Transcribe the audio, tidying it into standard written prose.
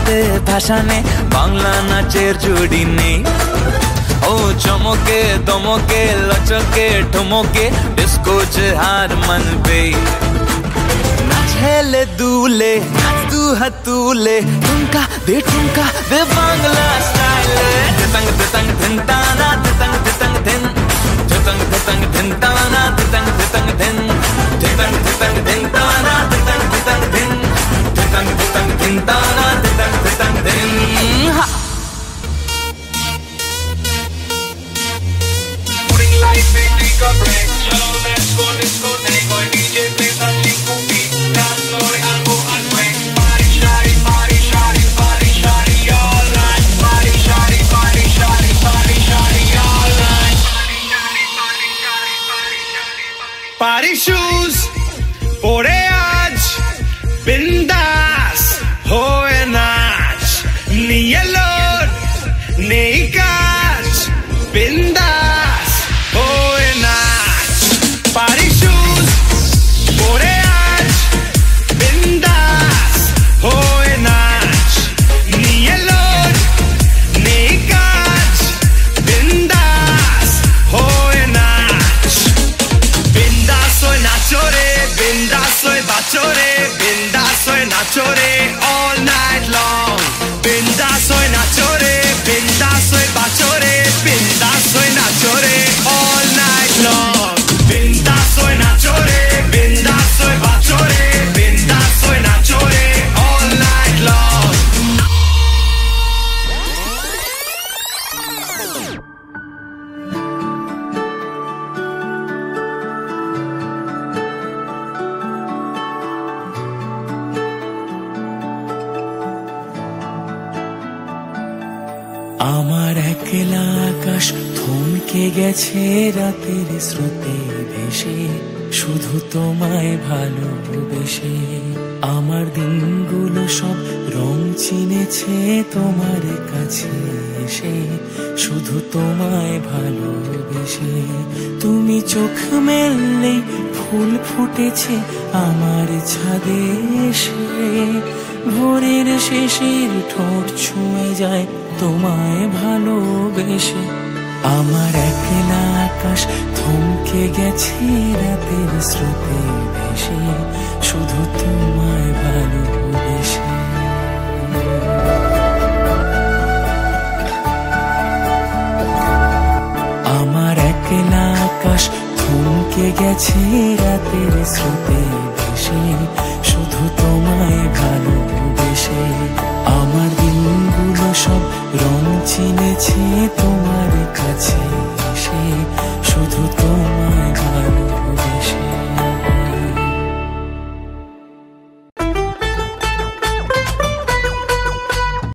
ভাষাতে ভাষা নেই, বাংলা নাচের জুড়ি নেই। ও চমকে দমকে লচকে ঠমকে ডিস্কো হার মানবে। নাচ হেলে দুলে নাচ দু হাতুলে ঠুমকা দে বাংলা স্টাইলে। ধিতং ধিতং ধিনতানা ধিতং ধিতং ধিন, ধিতং ধিতং ধিনতানা ধিতং ধিতং ধিন, ধিতং ধিতং ধিনতানা ধিতং ধিতং ধিন, ধিতং ধিতং ধিনতানা ধিতং ধিতং ধিন। Life may take a break. Yo, let's go, disco, DJ play something goofy. Dance slowly and go unway. Party shawty, party shawty, party shawty all night. Party shawty, party shawty, party shawty all night. Party shawty, party shawty, party shawty, party shoes pore aaj bindas hoye nach. Niye lod nei kaaj bindas hoye nach. Party shoes pore aaj bindas hoye nach. Niye lod nei kaaj bindas hoye nach. Bindas hoye nacho re, bindas hoye bacho re, bindas hoye nacho re all night long. Bindas hoye nacho re, bindas hoye bacho re, bindas hoye nacho re all night long. Bindas hoye nacho re, bindas hoye bacho re, bindas hoye nacho re all night long. আমার একলা আকাশ থমকে গেছে রাতের স্রোতে ভেসে, শুধু তোমায় ভালোবেসে। আমার দিনগুলো সব রং চিনেছে তোমার কাছে এসে, শুধু তোমায় ভালোবেসে। তুমি চোখ মেললেই ফুল ফুটেছে আমার ছাদে এসে, ভোরের শেষের ঠোঁট ছুঁয়ে যায় তোমায় ভালোবেসে। আমার একলা আকাশ থমকে গেছে রাতের স্রোতে ভেসে, শুধু তোমায় ভালোবেসে। আমার একলা আকাশ থমকে গেছে রাতের স্রোতে ভেসে, শুধু তোমায় ভালোবেসে। আমার দিনগুলো সব রং চিনেছে তোমার